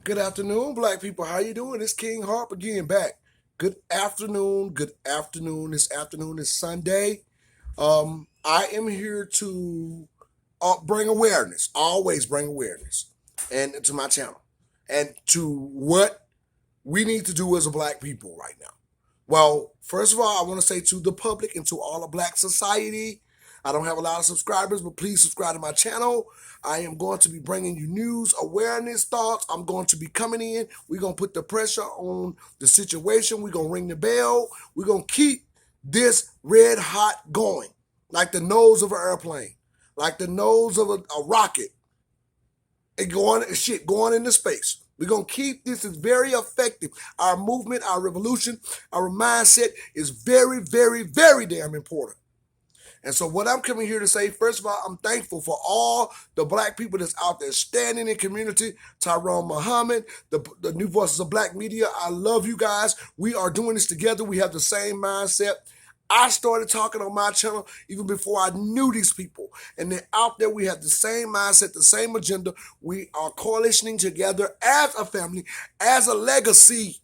Good afternoon, black people. How you doing? It's King Harp again back. Good afternoon. Good afternoon. This afternoon is Sunday. I am here to bring awareness. Always bring awareness, and to my channel, and to what we need to do as a black people right now. Well, first of all, I want to say to the public and to all of Black society, I don't have a lot of subscribers, but please subscribe to my channel. I am going to be bringing you news, awareness, thoughts. I'm going to be coming in. We're going to put the pressure on the situation. We're going to ring the bell. We're going to keep this red hot going like the nose of an airplane, like the nose of a rocket and going into space. We're going to keep this is very effective. Our movement, our revolution, our mindset is very, very, very damn important. And so what I'm coming here to say, first of all, I'm thankful for all the black people that's out there standing in community. Tyrone Muhammad, the New Voices of Black Media. I love you guys. We are doing this together. We have the same mindset. I started talking on my channel even before I knew these people. And then out there, we have the same mindset, the same agenda. We are coalitioning together as a family, as a legacy,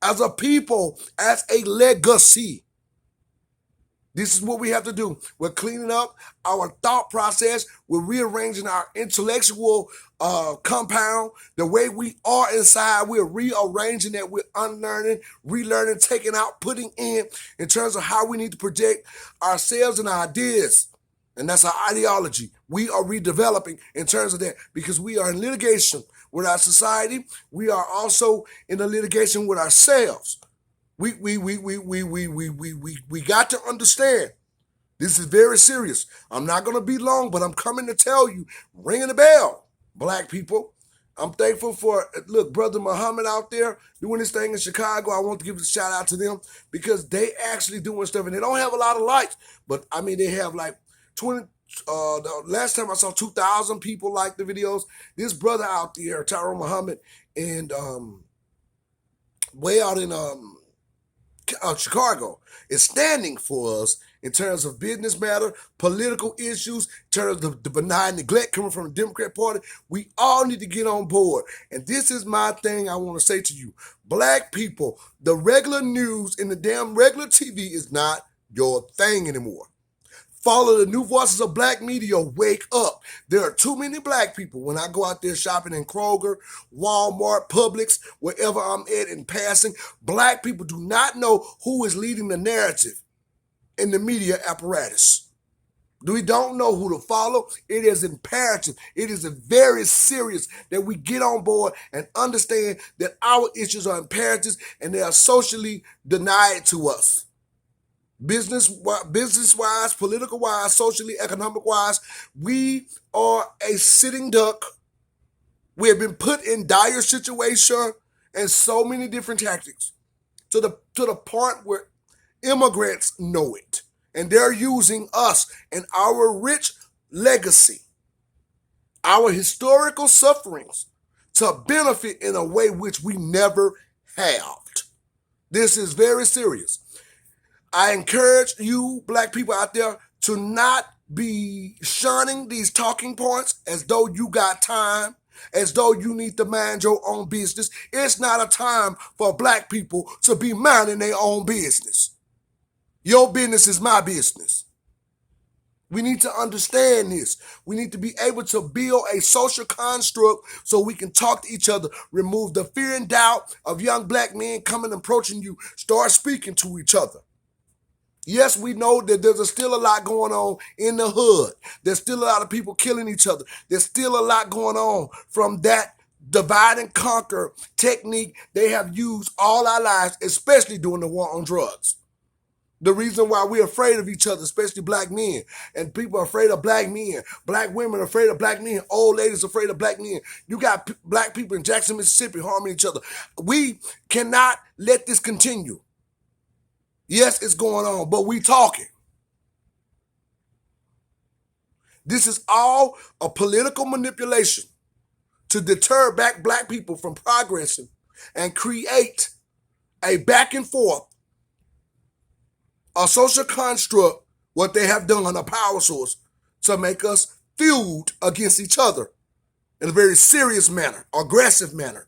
as a people, as a legacy. This is what we have to do. We're cleaning up our thought process. We're rearranging our intellectual compound. The way we are inside, we're rearranging that. We're unlearning, relearning, taking out, putting in terms of how we need to project ourselves and our ideas. And that's our ideology. We are redeveloping in terms of that because we are in litigation with our society. We are also in a litigation with ourselves. We got to understand this is very serious. I'm not going to be long, but I'm coming to tell you, ringing the bell, black people. I'm thankful for, look, Brother Muhammad out there doing this thing in Chicago. I want to give a shout out to them because they actually doing stuff and they don't have a lot of likes, but I mean, they have like 20, the last time I saw 2,000 people like the videos. This brother out there, Tyrone Muhammad, and way out in Chicago is standing for us in terms of business matter, political issues, in terms of the benign neglect coming from the Democrat Party. We all need to get on board. And this is my thing I want to say to you. Black people, the regular news and the damn regular TV is not your thing anymore. Follow the New Voices of Black Media. Wake up. There are too many black people. When I go out there shopping in Kroger, Walmart, Publix, wherever I'm at in passing, black people do not know who is leading the narrative in the media apparatus. We don't know who to follow. It is imperative. It is very serious that we get on board and understand that our issues are imperatives and they are socially denied to us. Business-wise, political-wise, socially, economic-wise, we are a sitting duck. We have been put in dire situation and so many different tactics to the point where immigrants know it. And they're using us and our rich legacy, our historical sufferings to benefit in a way which we never have. This is very serious. I encourage you, black people out there, to not be shunning these talking points as though you got time, as though you need to mind your own business. It's not a time for black people to be minding their own business. Your business is my business. We need to understand this. We need to be able to build a social construct so we can talk to each other, remove the fear and doubt of young black men coming and approaching you, start speaking to each other. Yes, we know that there's still a lot going on in the hood. There's still a lot of people killing each other. There's still a lot going on from that divide and conquer technique they have used all our lives, especially during the war on drugs. The reason why we're afraid of each other, especially black men, and people are afraid of black men, black women are afraid of black men, old ladies are afraid of black men. You got black people in Jackson, Mississippi harming each other. We cannot let this continue. Yes, it's going on, but we talking. This is all a political manipulation to deter back black people from progressing and create a back and forth, a social construct, what they have done on a power source to make us feud against each other in a very serious manner, aggressive manner.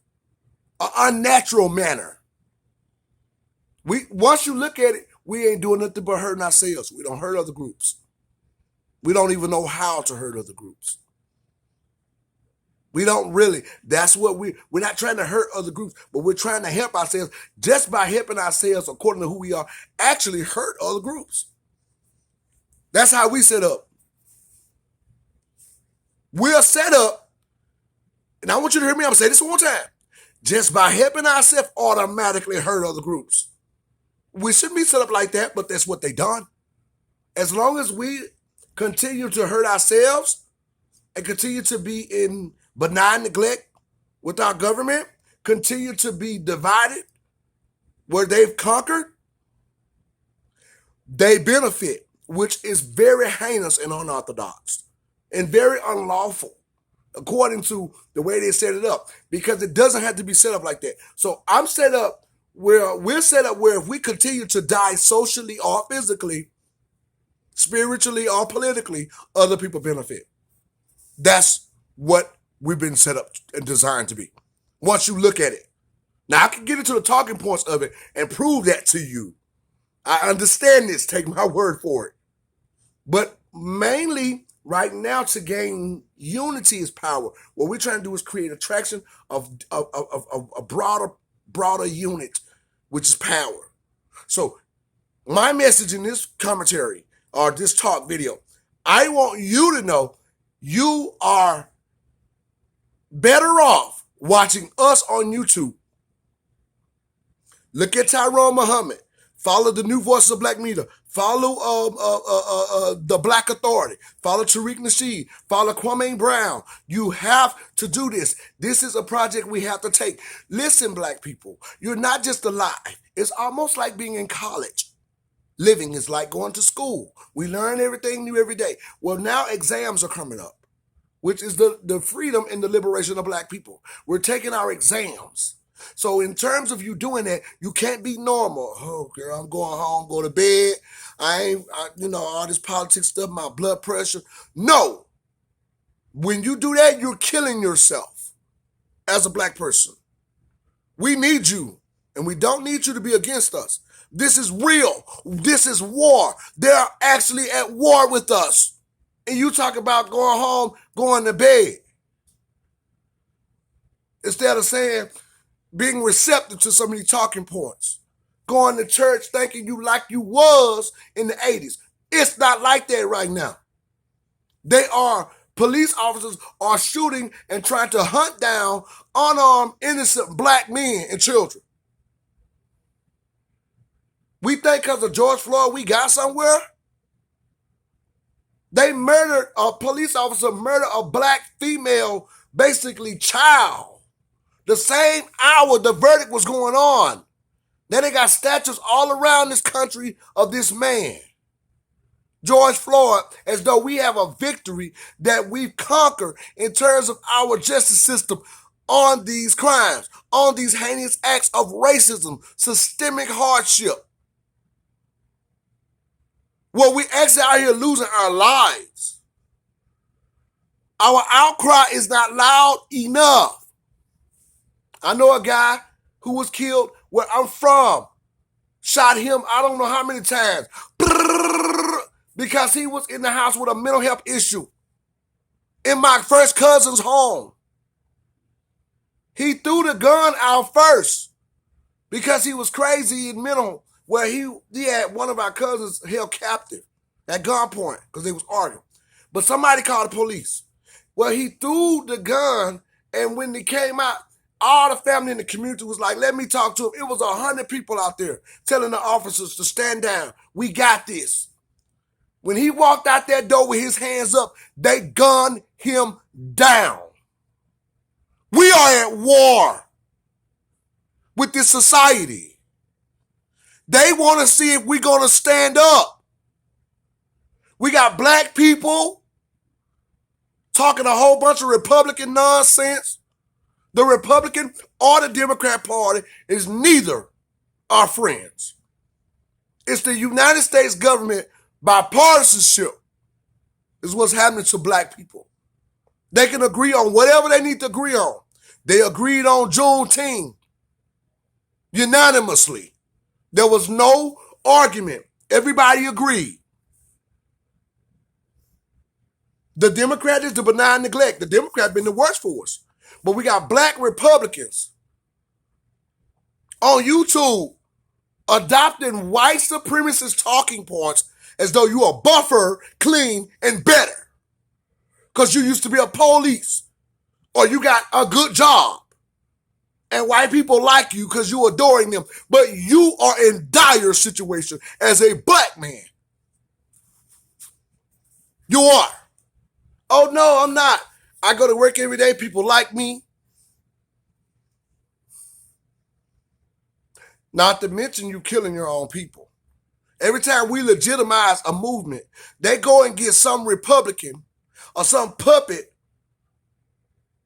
an unnatural manner. Once you look at it, we ain't doing nothing but hurting ourselves. We don't hurt other groups. We don't even know how to hurt other groups. We don't really. That's what we're not trying to hurt other groups, but we're trying to help ourselves. Just by helping ourselves according to who we are, actually hurt other groups. That's how we set up. We're set up, and I want you to hear me. I'm going to say this one more time. Just by helping ourselves automatically hurt other groups. We shouldn't be set up like that, but that's what they done. As long as we continue to hurt ourselves and continue to be in benign neglect with our government, continue to be divided where they've conquered, they benefit, which is very heinous and unorthodox and very unlawful according to the way they set it up, because it doesn't have to be set up like that. So we're set up where if we continue to die socially or physically, spiritually or politically, other people benefit. That's what we've been set up and designed to be. Once you look at it. Now, I can get into the talking points of it and prove that to you. I understand this. Take my word for it. But mainly, right now, to gain unity is power. What we're trying to do is create attraction of a broader unit, which is power. So, my message in this commentary or this talk video, I want you to know you are better off watching us on YouTube. Look at Tyrone Muhammad. Follow the New Voices of Black Media. Follow the Black Authority. Follow Tariq Nasheed. Follow Kwame Brown. You have to do this. This is a project we have to take. Listen, Black people, you're not just alive. It's almost like being in college. Living is like going to school. We learn everything new every day. Well, now exams are coming up, which is the freedom and the liberation of Black people. We're taking our exams. So in terms of you doing that, you can't be normal. Oh, girl, I'm going home, go to bed. All this politics stuff, my blood pressure. No. When you do that, you're killing yourself as a Black person. We need you, and we don't need you to be against us. This is real. This is war. They're actually at war with us. And you talk about going home, going to bed. Instead of saying, being receptive to some of these talking points. Going to church thinking you like you was in the 80s. It's not like that right now. Police officers are shooting and trying to hunt down unarmed, innocent Black men and children. We think because of George Floyd we got somewhere? A police officer murdered a Black female, basically child. The same hour the verdict was going on. Then they got statues all around this country of this man, George Floyd, as though we have a victory that we've conquered in terms of our justice system on these crimes, on these heinous acts of racism, systemic hardship. Well, we actually out here losing our lives. Our outcry is not loud enough. I know a guy who was killed where I'm from. Shot him I don't know how many times. Because he was in the house with a mental health issue. In my first cousin's home. He threw the gun out first. Because he was crazy and mental. Where he had one of our cousins held captive at gunpoint. Because they was arguing. But somebody called the police. Well, he threw the gun, and when he came out, all the family in the community was like, let me talk to him. It was 100 people out there telling the officers to stand down. We got this. When he walked out that door with his hands up, they gunned him down. We are at war with this society. They want to see if we're going to stand up. We got Black people talking a whole bunch of Republican nonsense. The Republican or the Democrat Party is neither our friends. It's the United States government bipartisanship is what's happening to Black people. They can agree on whatever they need to agree on. They agreed on Juneteenth. unanimously. There was no argument. Everybody agreed. The Democrat is the benign neglect. The Democrat been the worst for us. But we got black Republicans on YouTube adopting white supremacist talking points as though you are buffer, clean, and better. Because you used to be a police or you got a good job. And white people like you because you're adoring them. But you are in dire situation as a black man. You are. Oh, no, I'm not. I go to work every day. People like me. Not to mention you killing your own people. Every time we legitimize a movement, they go and get some Republican or some puppet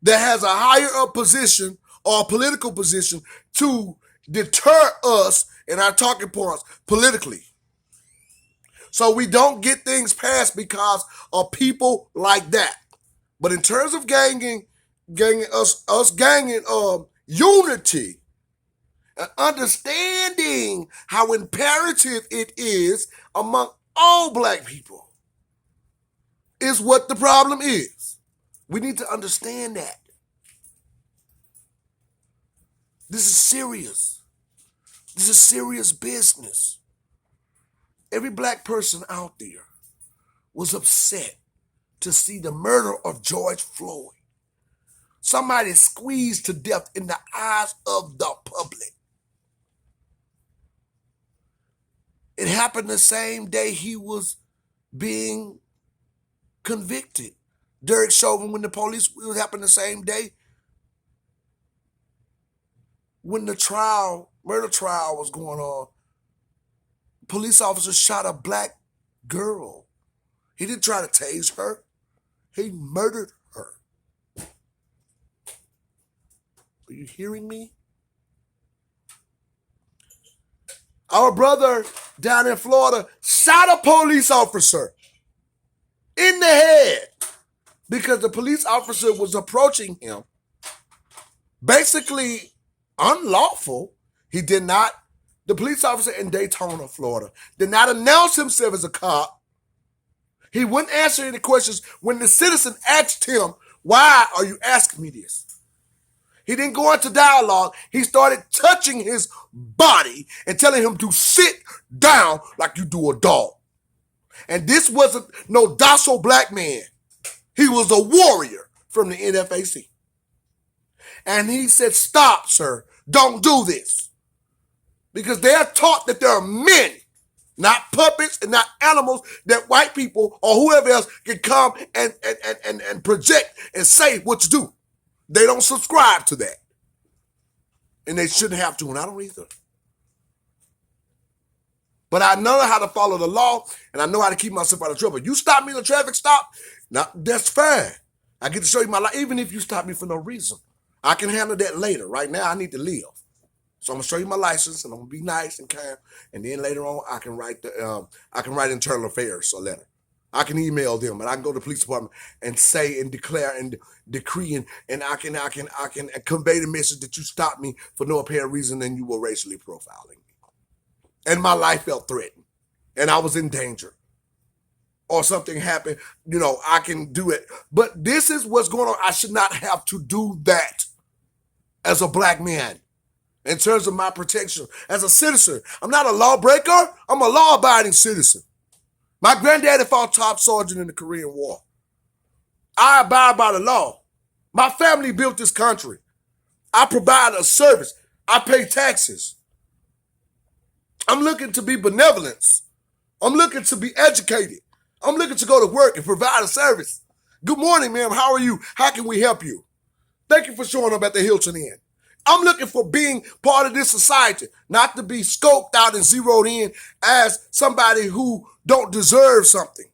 that has a higher up position or a political position to deter us in our talking points politically. So we don't get things passed because of people like that. But in terms of ganging unity and understanding how imperative it is among all black people is what the problem is. We need to understand that. This is serious. This is serious business. Every black person out there was upset to see the murder of George Floyd. Somebody squeezed to death in the eyes of the public. It happened the same day he was being convicted. Derek Chauvin, when the police, it happened the same day when the murder trial was going on. Police officers shot a black girl. He didn't try to tase her. He murdered her. Are you hearing me? Our brother down in Florida shot a police officer in the head because the police officer was approaching him. Basically unlawful. The police officer in Daytona, Florida, did not announce himself as a cop. He wouldn't answer any questions when the citizen asked him, "Why are you asking me this?" He didn't go into dialogue. He started touching his body and telling him to sit down like you do a dog. And this wasn't no docile black man. He was a warrior from the NFAC. And he said, "Stop, sir. Don't do this." Because they are taught that there are men, not puppets and not animals, that white people or whoever else can come and project and say what to do. They don't subscribe to that. And they shouldn't have to, and I don't either. But I know how to follow the law, and I know how to keep myself out of trouble. You stop me in a traffic stop, now that's fine. I get to show you my life, even if you stop me for no reason. I can handle that later. Right now, I need to live. So I'm gonna show you my license, and I'm gonna be nice and kind. And then later on, I can write internal affairs a letter. I can email them, and I can go to the police department and say and declare and decree, and I can convey the message that you stopped me for no apparent reason and you were racially profiling me, and my life felt threatened, and I was in danger, or something happened. I can do it. But this is what's going on. I should not have to do that as a black man. In terms of my protection as a citizen, I'm not a lawbreaker. I'm a law-abiding citizen. My granddaddy fought top sergeant in the Korean War. I abide by the law. My family built this country. I provide a service. I pay taxes. I'm looking to be benevolent. I'm looking to be educated. I'm looking to go to work and provide a service. Good morning, ma'am. How are you? How can we help you? Thank you for showing up at the Hilton Inn. I'm looking for being part of this society, not to be scoped out and zeroed in as somebody who don't deserve something.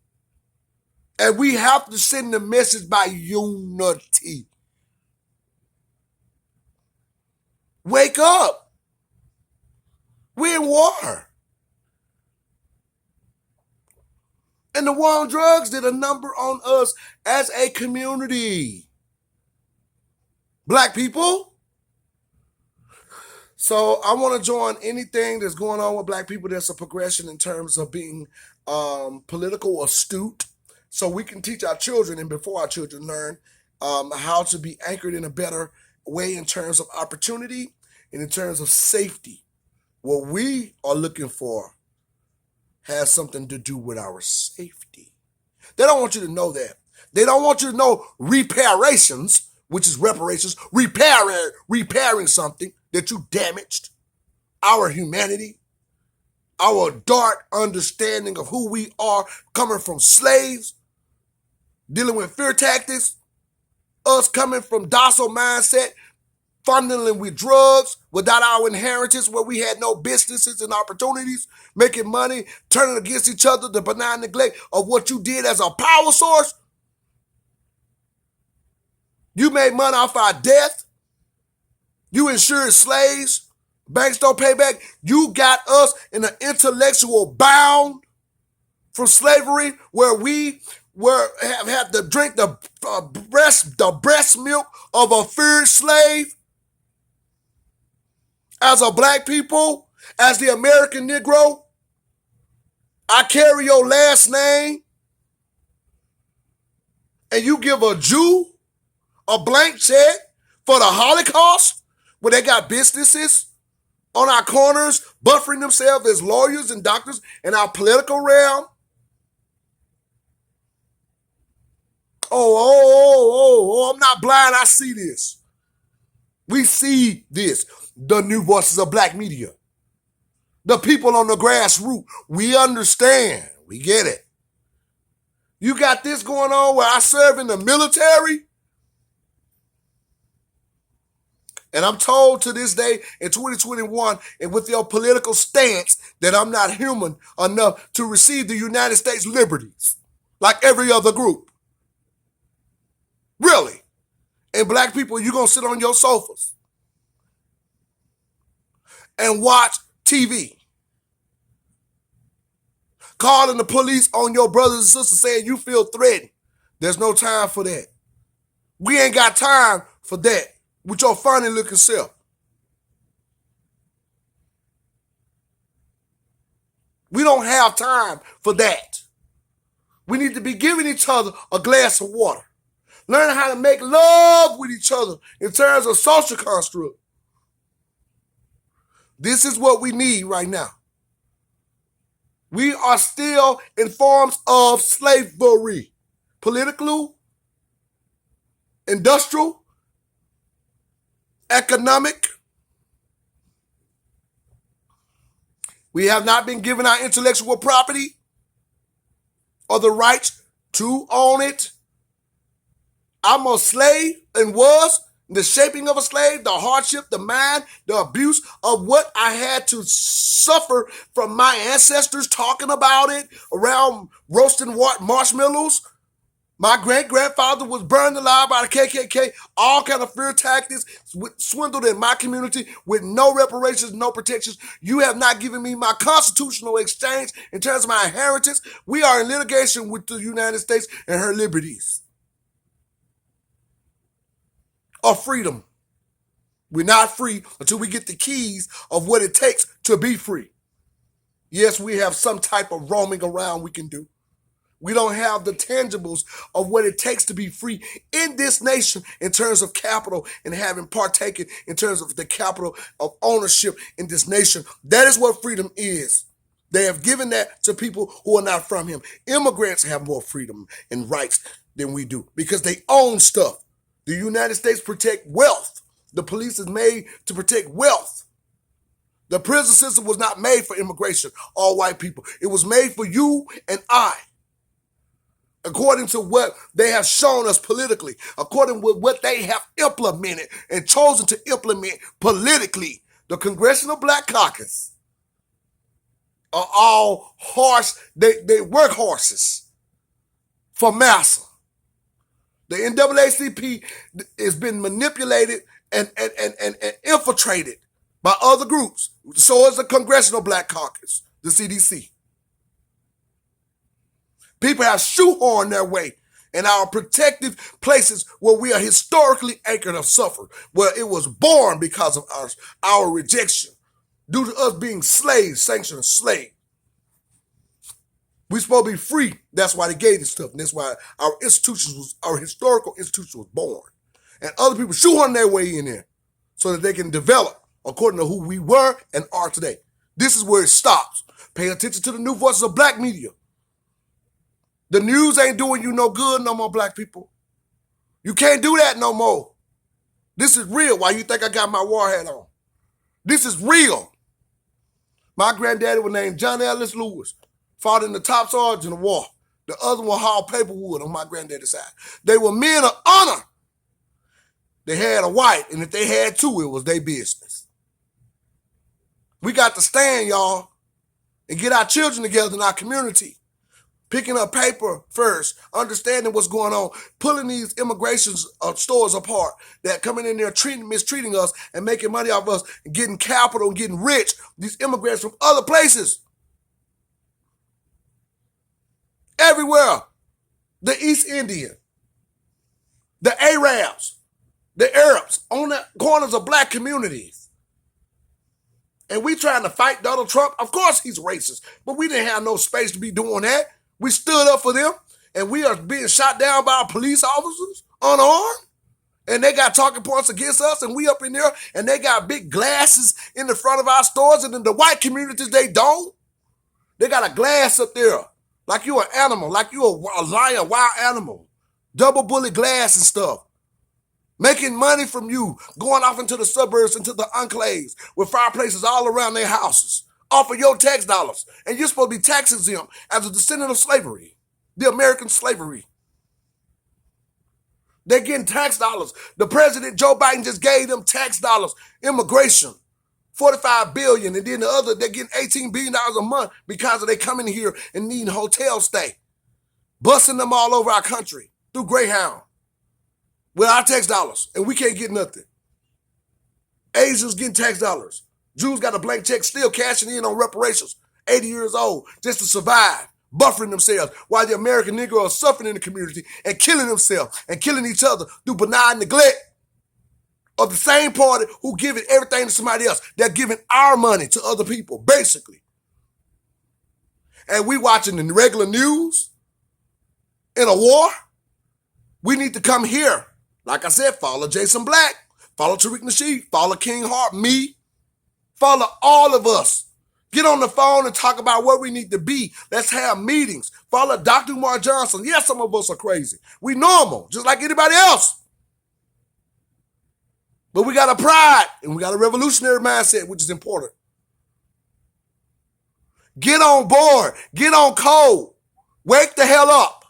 And we have to send the message by unity. Wake up. We're in war. And the war on drugs did a number on us as a community. Black people, So I want to join anything that's going on with black people that's a progression in terms of being political astute, so we can teach our children and before our children learn how to be anchored in a better way in terms of opportunity and in terms of safety. What we are looking for has something to do with our safety. They don't want you to know that. They don't want you to know reparations, which is reparations, repairing something that you damaged, our humanity, our dark understanding of who we are, coming from slaves, dealing with fear tactics, us coming from docile mindset, funneling with drugs without our inheritance, where we had no businesses and opportunities, making money, turning against each other, the benign neglect of what you did as a power source. You made money off our death. You insured slaves. Banks don't pay back. You got us in an intellectual bound from slavery, where we have had to drink the breast milk of a feared slave. As a black people, as the American Negro, I carry your last name, and you give a Jew a blank check for the Holocaust, where they got businesses on our corners, buffering themselves as lawyers and doctors in our political realm. I'm not blind, I see this. We see this. The new voices of black media. The people on the grassroots. We understand. We get it. You got this going on where I serve in the military. And I'm told to this day in 2021, and with your political stance, that I'm not human enough to receive the United States liberties like every other group. Really? And black people, you're going to sit on your sofas and watch TV, calling the police on your brothers and sisters saying you feel threatened. There's no time for that. We ain't got time for that with your funny looking self. We don't have time for that. We need to be giving each other a glass of water. Learn how to make love with each other in terms of social construct. This is what we need right now. We are still in forms of slavery. Political, industrial, economic. We have not been given our intellectual property or the right to own it. I'm a slave and was the shaping of a slave, the hardship, the mind, the abuse of what I had to suffer from my ancestors talking about it around roasting marshmallows. My great-grandfather was burned alive by the KKK, all kind of fear tactics, swindled in my community with no reparations, no protections. You have not given me my constitutional exchange in terms of my inheritance. We are in litigation with the United States and her liberties of freedom. We're not free until we get the keys of what it takes to be free. Yes, we have some type of roaming around we can do. We don't have the tangibles of what it takes to be free in this nation in terms of capital and having partaken in terms of the capital of ownership in this nation. That is what freedom is. They have given that to people who are not from him. Immigrants have more freedom and rights than we do because they own stuff. The United States protect wealth. The police is made to protect wealth. The prison system was not made for immigration, all white people. It was made for you and I. According to what they have shown us politically, according to what they have implemented and chosen to implement politically, the Congressional Black Caucus are all horse, they work horses for massa. The NAACP has been manipulated and infiltrated by other groups. So is the Congressional Black Caucus, the CDC. People have shoehorned their way and our protective places where we are historically anchored of suffer, where it was born because of our rejection, due to us being slaves, sanctioned slaves. We're supposed to be free. That's why they gave this stuff. And that's why our historical institution was born. And other people shoehorn their way in there so that they can develop according to who we were and are today. This is where it stops. Pay attention to the new voices of black media. The news ain't doing you no good no more, black people. You can't do that no more. This is real. Why you think I got my war hat on? This is real. My granddaddy was named John Ellis Lewis. Fought in the top sergeant of war. The other one hauled paperwood on my granddaddy's side. They were men of honor. They had a wife, and if they had two, it was their business. We got to stand, y'all, and get our children together in our community. Picking up paper first, understanding what's going on, pulling these immigration stores apart that coming in there mistreating us and making money off us and getting capital and getting rich. These immigrants from other places. Everywhere. The East Indian, the Arabs, the Arabs on the corners of black communities. And we trying to fight Donald Trump. Of course he's racist, but we didn't have no space to be doing that. We stood up for them, and we are being shot down by police officers unarmed. And they got talking points against us, and we up in there, and they got big glasses in the front of our stores, and in the white communities, they don't. They got a glass up there, like you an animal, like you a lion, wild animal. Double bullet glass and stuff. Making money from you, going off into the suburbs, into the enclaves, with fireplaces all around their houses, off of your tax dollars. And you're supposed to be tax exempt as a descendant of slavery, the American slavery. They're getting tax dollars. The president, Joe Biden, just gave them tax dollars. Immigration, $45 billion. And then the other, they're getting $18 billion a month because of they coming here and needing hotel stay. Busting them all over our country through Greyhound with our tax dollars. And we can't get nothing. Asians getting tax dollars. Jews got a blank check still cashing in on reparations. 80 years old just to survive. Buffering themselves while the American Negro are suffering in the community and killing themselves and killing each other through benign neglect of the same party who giving everything to somebody else. They're giving our money to other people, basically. And we watching the regular news in a war. We need to come here. Like I said, follow Jason Black, follow Tariq Nasheed, follow King Hart, me, follow all of us. Get on the phone and talk about where we need to be. Let's have meetings. Follow Dr. Umar Johnson. Yes, some of us are crazy. We normal, just like anybody else. But we got a pride and we got a revolutionary mindset, which is important. Get on board. Get on code. Wake the hell up.